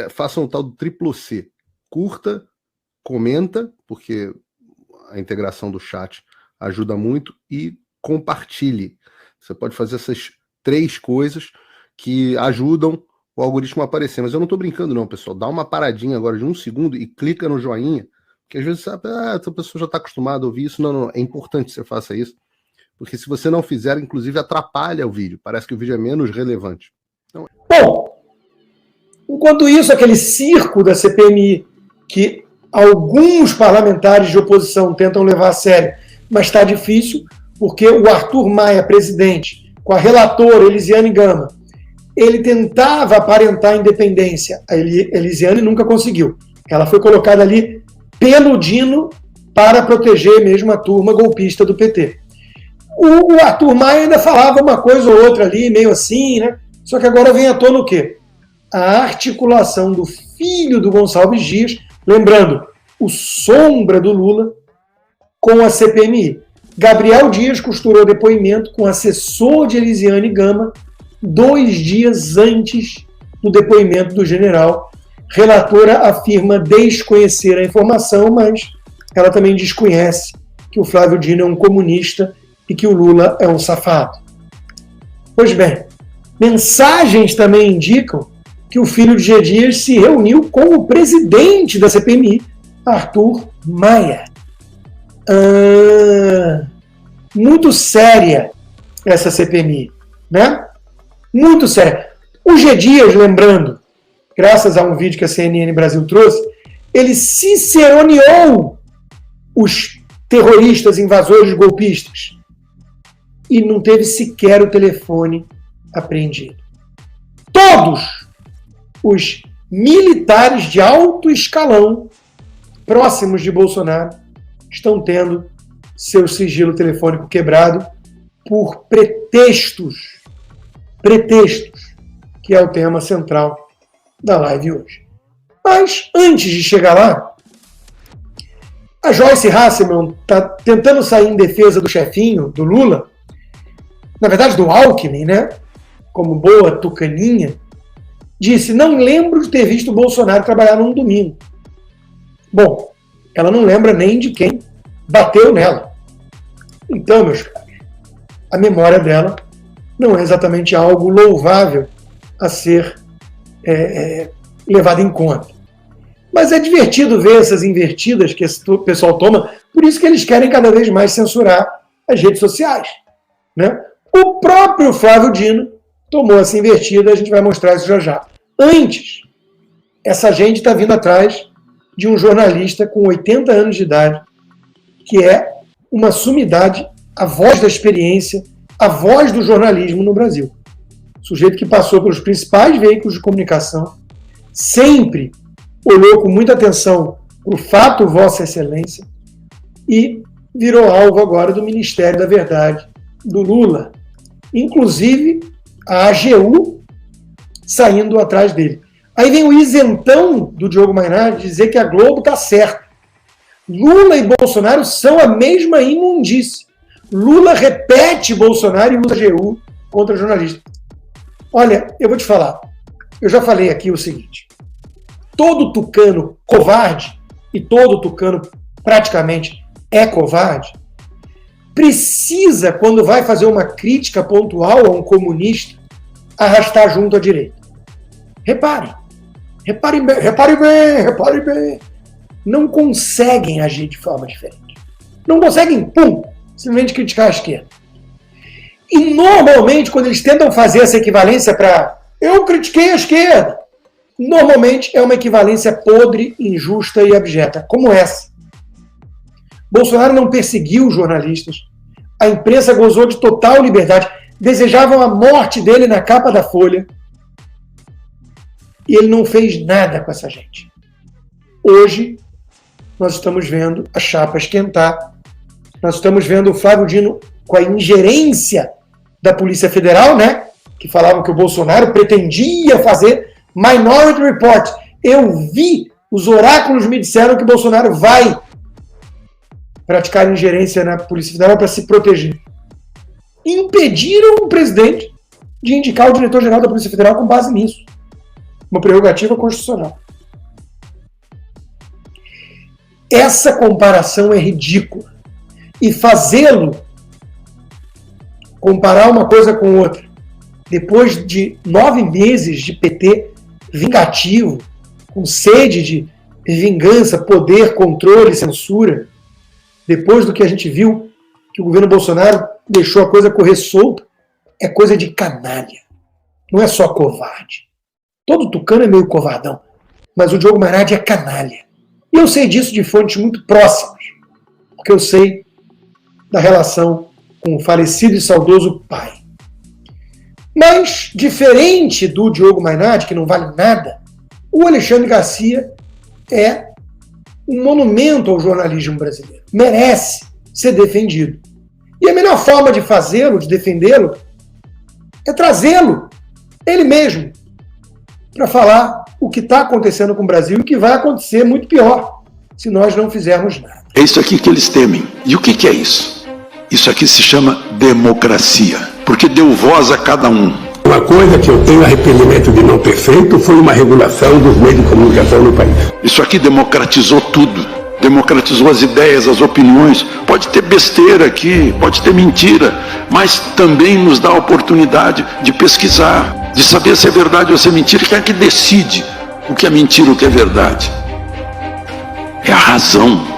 façam o tal do triplo C. Curta, comenta, porque a integração do chat ajuda muito, e compartilhe. Você pode fazer essas 3 coisas que ajudam o algoritmo a aparecer. Mas eu não estou brincando não, pessoal. Dá uma paradinha agora de 1 segundo e clica no joinha, porque às vezes sabe, essa pessoa já está acostumada a ouvir isso. Não, é importante que você faça isso, porque se você não fizer, inclusive atrapalha o vídeo. Parece que o vídeo é menos relevante. Então... Bom, enquanto isso, aquele circo da CPMI, que alguns parlamentares de oposição tentam levar a sério, mas está difícil, porque o Arthur Maia, presidente, com a relatora Elisiane Gama, ele tentava aparentar independência. A Elisiane nunca conseguiu. Ela foi colocada ali pelo Dino para proteger mesmo a turma golpista do PT. O Arthur Maia ainda falava uma coisa ou outra ali, meio assim, né? Só que agora vem à tona o quê? A articulação do filho do Gonçalves Dias, lembrando, o sombra do Lula, com a CPMI. Gabriel Dias costurou depoimento com o assessor de Elisiane Gama 2 dias antes do depoimento do general. Relatora afirma desconhecer a informação, mas ela também desconhece que o Flávio Dino é um comunista e que o Lula é um safado. Pois bem, mensagens também indicam que o filho de G. Dias se reuniu com o presidente da CPMI, Arthur Maia. Muito séria essa CPMI, né? Muito séria. O G. Dias, lembrando, graças a um vídeo que a CNN Brasil trouxe, ele ciceroneou os terroristas, invasores, golpistas, e não teve sequer o telefone apreendido. Todos os militares de alto escalão próximos de Bolsonaro estão tendo seu sigilo telefônico quebrado por pretextos, que é o tema central da live hoje. Mas, antes de chegar lá, a Joyce Hasselman está tentando sair em defesa do chefinho, do Lula, na verdade do Alckmin, né? Como boa tucaninha, disse: não lembro de ter visto o Bolsonaro trabalhar num domingo. Bom, ela não lembra nem de quem bateu nela. Então, meus caros, a memória dela não é exatamente algo louvável a ser levado em conta. Mas é divertido ver essas invertidas que esse pessoal toma, por isso que eles querem cada vez mais censurar as redes sociais, né? O próprio Flávio Dino tomou essa invertida, a gente vai mostrar isso já já. Antes, essa gente está vindo atrás de um jornalista com 80 anos de idade, que é uma sumidade, a voz da experiência, a voz do jornalismo no Brasil. Sujeito que passou pelos principais veículos de comunicação, sempre olhou com muita atenção para o fato Vossa Excelência e virou alvo agora do Ministério da Verdade do Lula. Inclusive, a AGU saindo atrás dele. Aí vem o isentão do Diogo Mainardi dizer que a Globo está certa. Lula e Bolsonaro são a mesma imundície. Lula repete Bolsonaro e usa AGU contra jornalista. Olha, eu vou te falar. Eu já falei aqui o seguinte. Todo tucano covarde, e todo tucano praticamente é covarde, precisa, quando vai fazer uma crítica pontual a um comunista, arrastar junto à direita. Reparem bem. Não conseguem agir de forma diferente. Não conseguem, simplesmente criticar a esquerda. E normalmente, quando eles tentam fazer essa equivalência para eu critiquei a esquerda, normalmente é uma equivalência podre, injusta e abjeta, como essa. Bolsonaro não perseguiu jornalistas, a imprensa gozou de total liberdade, desejavam a morte dele na capa da Folha, e ele não fez nada com essa gente. Hoje, nós estamos vendo a chapa esquentar, nós estamos vendo o Flávio Dino com a ingerência da Polícia Federal, né, que falavam que o Bolsonaro pretendia fazer Minority Report. Eu vi, os oráculos me disseram que o Bolsonaro vai praticar ingerência na Polícia Federal para se proteger. Impediram o presidente de indicar o diretor-geral da Polícia Federal com base nisso. uma prerrogativa constitucional. Essa comparação é ridícula. E fazê-lo, comparar uma coisa com outra, depois de 9 meses de PT vingativo, com sede de vingança, poder, controle, censura, depois do que a gente viu que o governo Bolsonaro deixou a coisa correr solta, é coisa de canalha. Não é só covarde. Todo tucano é meio covardão, mas o Diogo Maynard é canalha. E eu sei disso de fontes muito próximas, porque eu sei da relação com o falecido e saudoso pai. Mas, diferente do Diogo Maynard, que não vale nada, o Alexandre Garcia é um monumento ao jornalismo brasileiro. Merece ser defendido. E a melhor forma de fazê-lo, de defendê-lo, é trazê-lo, ele mesmo, para falar o que está acontecendo com o Brasil e que vai acontecer muito pior se nós não fizermos nada. É isso aqui que eles temem. E o que é isso? Isso aqui se chama democracia, porque deu voz a cada um. Uma coisa que eu tenho arrependimento de não ter feito foi uma regulação dos meios de comunicação no país. Isso aqui democratizou tudo. Democratizou as ideias, as opiniões. Pode ter besteira aqui, pode ter mentira, mas também nos dá a oportunidade de pesquisar, de saber se é verdade ou se é mentira. Quem é que decide o que é mentira ou o que é verdade? É a razão.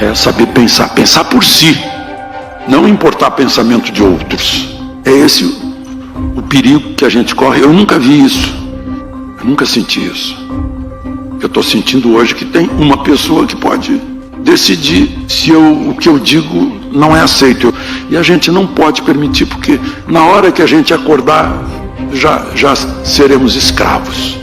É saber pensar, pensar por si, não importar pensamento de outros. É esse o perigo que a gente corre. Eu nunca vi isso, eu nunca senti isso. Eu estou sentindo hoje que tem uma pessoa que pode decidir se o que eu digo não é aceito. E a gente não pode permitir, porque na hora que a gente acordar, já seremos escravos.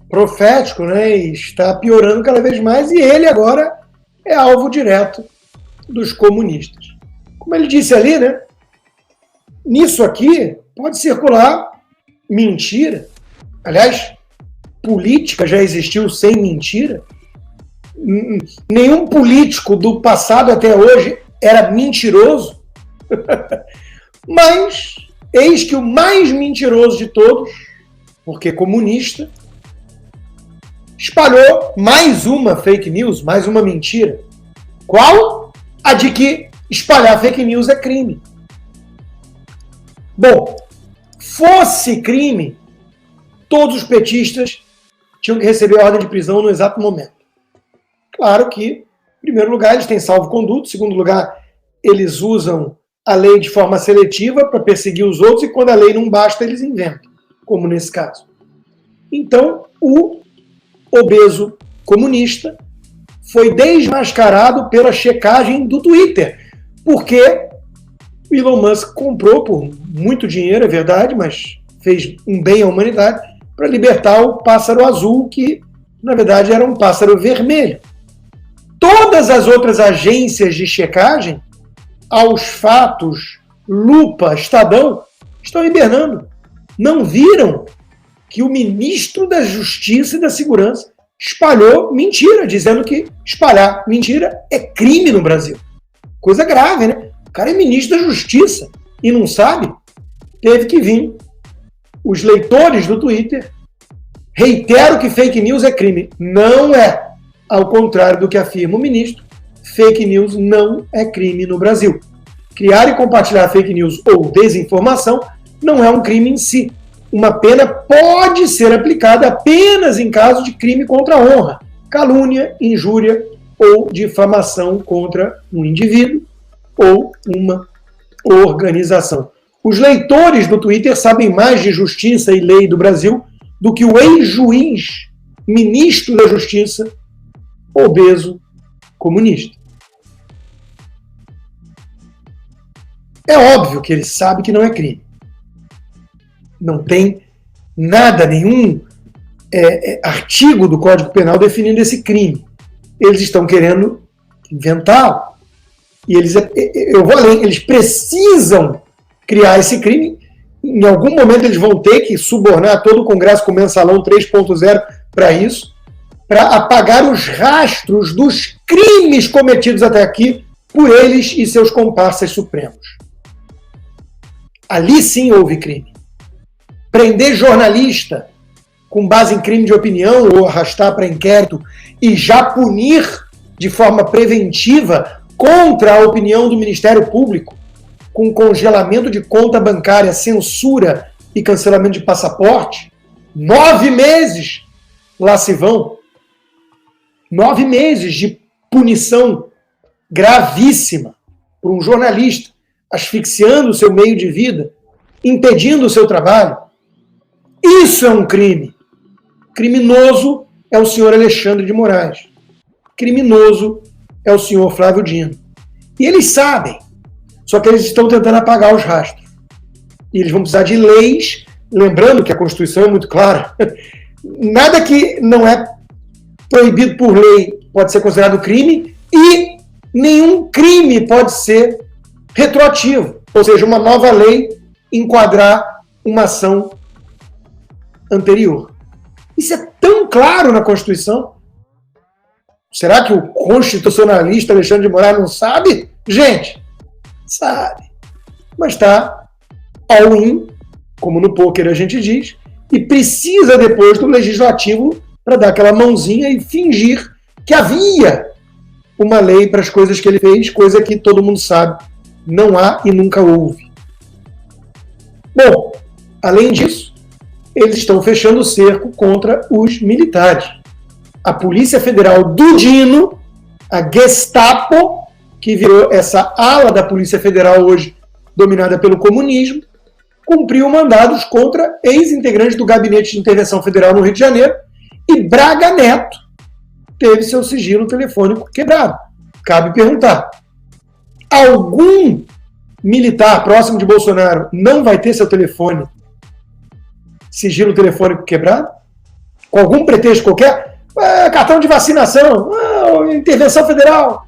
Profético, né? E está piorando cada vez mais, e ele agora é alvo direto dos comunistas. Como ele disse ali, né? Nisso aqui pode circular mentira. Aliás, política já existiu sem mentira. Nenhum político do passado até hoje era mentiroso. Mas eis que o mais mentiroso de todos, porque comunista, espalhou mais uma fake news, mais uma mentira. Qual? A de que espalhar fake news é crime. Bom, fosse crime, todos os petistas tinham que receber a ordem de prisão no exato momento. Claro que, em primeiro lugar, eles têm salvo-conduto, em segundo lugar, eles usam a lei de forma seletiva para perseguir os outros, e quando a lei não basta, eles inventam, como nesse caso. Então, o obeso comunista foi desmascarado pela checagem do Twitter, porque o Elon Musk comprou por muito dinheiro, é verdade, mas fez um bem à humanidade, para libertar o pássaro azul, que na verdade era um pássaro vermelho. Todas as outras agências de checagem, aos fatos, Lupa, Estadão, estão hibernando. Não viram que o ministro da Justiça e da Segurança espalhou mentira, dizendo que espalhar mentira é crime no Brasil. Coisa grave, né? O cara é ministro da Justiça e não sabe. Teve que vir os leitores do Twitter. Reitero que fake news é crime. Não é. Ao contrário do que afirma o ministro, fake news não é crime no Brasil. Criar e compartilhar fake news ou desinformação não é um crime em si. Uma pena pode ser aplicada apenas em caso de crime contra a honra, calúnia, injúria ou difamação contra um indivíduo ou uma organização. Os leitores do Twitter sabem mais de justiça e lei do Brasil do que o ex-juiz, ministro da Justiça, obeso comunista. É óbvio que ele sabe que não é crime. Não tem nada, nenhum artigo do Código Penal definindo esse crime. Eles estão querendo inventá-lo. E eu vou além, eles precisam criar esse crime. Em algum momento eles vão ter que subornar todo o Congresso com o Mensalão 3.0 para isso, para apagar os rastros dos crimes cometidos até aqui por eles e seus comparsas supremos. Ali sim houve crime. Prender jornalista com base em crime de opinião ou arrastar para inquérito e já punir de forma preventiva contra a opinião do Ministério Público, com congelamento de conta bancária, censura e cancelamento de passaporte, 9 meses lá se vão. 9 meses de punição gravíssima por um jornalista, asfixiando o seu meio de vida, impedindo o seu trabalho. Isso é um crime. Criminoso é o senhor Alexandre de Moraes. Criminoso é o senhor Flávio Dino. E eles sabem, só que eles estão tentando apagar os rastros. E eles vão precisar de leis, lembrando que a Constituição é muito clara. Nada que não é proibido por lei pode ser considerado crime e nenhum crime pode ser retroativo, ou seja, uma nova lei enquadrar uma ação anterior. Isso é tão claro na Constituição. Será que o constitucionalista Alexandre de Moraes não sabe? Gente, sabe. Mas está all-in, como no pôquer a gente diz, e precisa depois do legislativo para dar aquela mãozinha e fingir que havia uma lei para as coisas que ele fez, coisa que todo mundo sabe, não há e nunca houve. Bom, além disso, eles estão fechando o cerco contra os militares. A Polícia Federal do Dino, a Gestapo, que virou essa ala da Polícia Federal hoje dominada pelo comunismo, cumpriu mandados contra ex-integrantes do Gabinete de Intervenção Federal no Rio de Janeiro, e Braga Neto teve seu sigilo telefônico quebrado. Cabe perguntar, algum militar próximo de Bolsonaro não vai ter seu sigilo telefônico quebrado? Com algum pretexto qualquer? Cartão de vacinação, intervenção federal,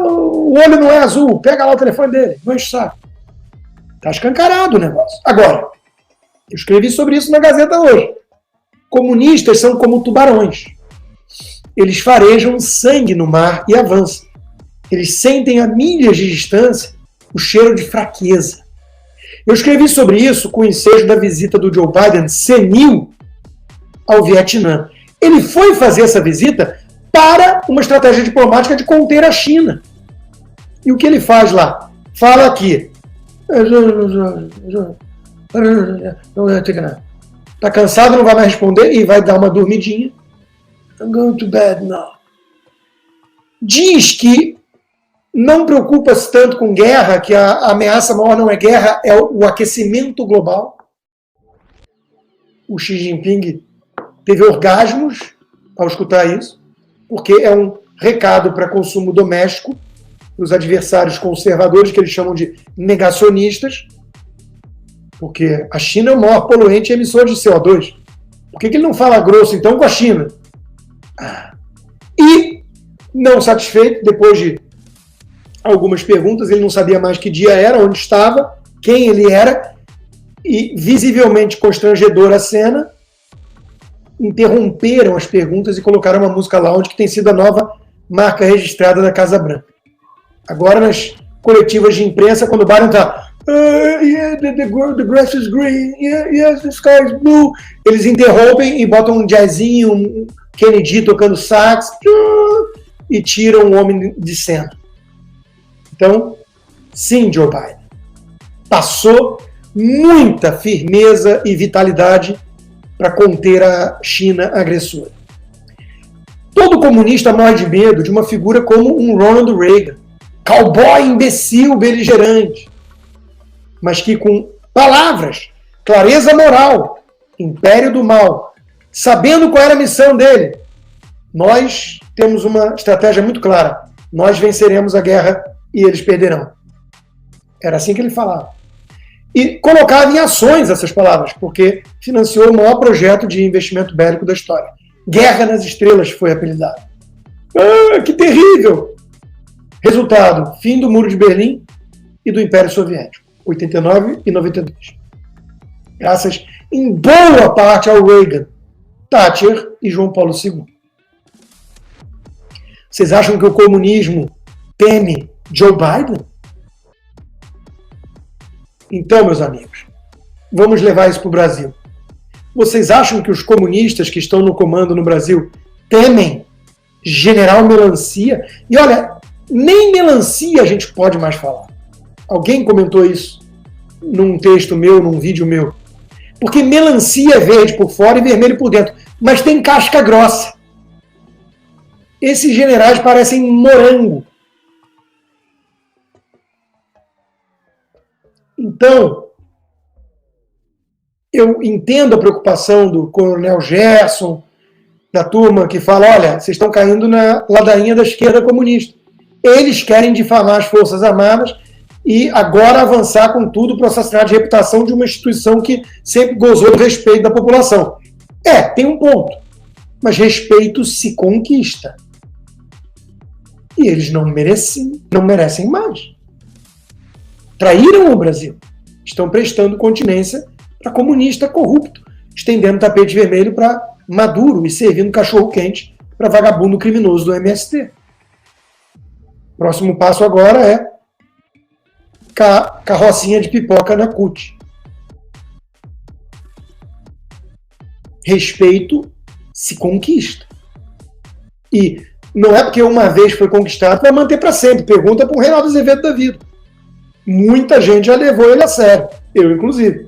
o olho não é azul, pega lá o telefone dele, não enche o saco. Está escancarado o negócio. Agora, eu escrevi sobre isso na Gazeta hoje. Comunistas são como tubarões. Eles farejam sangue no mar e avançam. Eles sentem a milhas de distância o cheiro de fraqueza. Eu escrevi sobre isso com o ensejo da visita do Joe Biden senil ao Vietnã. Ele foi fazer essa visita para uma estratégia diplomática de conter a China. E o que ele faz lá? Fala aqui. Está cansado, não vai mais responder e vai dar uma dormidinha. I'm going to bed now. Diz que não preocupa-se tanto com guerra, que a ameaça maior não é guerra, é o aquecimento global. O Xi Jinping teve orgasmos ao escutar isso, porque é um recado para consumo doméstico, os adversários conservadores, que eles chamam de negacionistas, porque a China é o maior poluente e emissor de CO2. Por que ele não fala grosso, então, com a China? E, não satisfeito, depois de algumas perguntas, ele não sabia mais que dia era, onde estava, quem ele era, e visivelmente constrangedora a cena, interromperam as perguntas e colocaram uma música lounge, que tem sido a nova marca registrada da Casa Branca. Agora, nas coletivas de imprensa, quando o Biden está the grass is green, yes, the sky is blue, eles interrompem e botam um jazzinho, um Kennedy tocando sax, e tiram o homem de cena. Então, sim, Joe Biden passou muita firmeza e vitalidade para conter a China agressora. Todo comunista morre de medo de uma figura como um Ronald Reagan, cowboy imbecil, beligerante, mas que com palavras, clareza moral, império do mal, sabendo qual era a missão dele, nós temos uma estratégia muito clara. Nós venceremos a guerra e eles perderão. Era assim que ele falava. E colocava em ações essas palavras, porque financiou o maior projeto de investimento bélico da história. Guerra nas Estrelas foi apelidado. Que terrível! Resultado, fim do Muro de Berlim e do Império Soviético, 89 e 92. Graças, em boa parte, ao Reagan, Thatcher e João Paulo II. Vocês acham que o comunismo teme Joe Biden? Então, meus amigos, vamos levar isso para o Brasil. Vocês acham que os comunistas que estão no comando no Brasil temem General Melancia? E olha, nem melancia a gente pode mais falar. Alguém comentou isso num texto meu, num vídeo meu. Porque melancia é verde por fora e vermelho por dentro, mas tem casca grossa. Esses generais parecem morango. Então, eu entendo a preocupação do coronel Gerson, da turma que fala, olha, vocês estão caindo na ladainha da esquerda comunista. Eles querem difamar as Forças Armadas e agora avançar com tudo para o assassinato de reputação de uma instituição que sempre gozou do respeito da população. Tem um ponto. Mas respeito se conquista. E eles não merecem mais. Traíram o Brasil. Estão prestando continência para comunista corrupto, estendendo tapete vermelho para Maduro e servindo cachorro-quente para vagabundo criminoso do MST. Próximo passo agora é carrocinha de pipoca na CUT. Respeito se conquista. E não é porque uma vez foi conquistado vai manter para sempre. Pergunta para o Reinaldo Azevedo da vida. Muita gente já levou ele a sério. Eu, inclusive.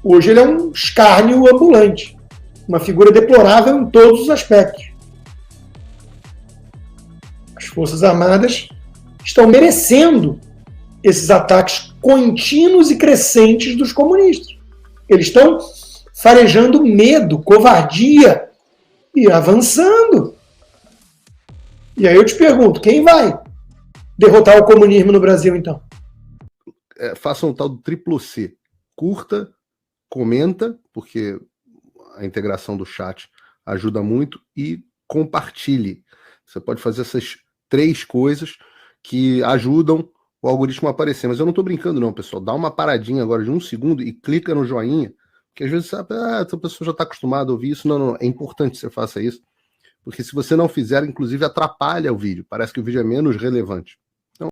Hoje ele é um escárnio ambulante. Uma figura deplorável em todos os aspectos. As Forças Armadas estão merecendo esses ataques contínuos e crescentes dos comunistas. Eles estão farejando medo, covardia e avançando. E aí eu te pergunto, quem vai derrotar o comunismo no Brasil, então? Faça um tal do triplo C. Curta, comenta, porque a integração do chat ajuda muito, e compartilhe. Você pode fazer essas 3 coisas que ajudam o algoritmo a aparecer. Mas eu não estou brincando não, pessoal. Dá uma paradinha agora de 1 segundo e clica no joinha, porque às vezes sabe, essa pessoa já está acostumada a ouvir isso. Não. É importante que você faça isso, porque se você não fizer, inclusive atrapalha o vídeo. Parece que o vídeo é menos relevante.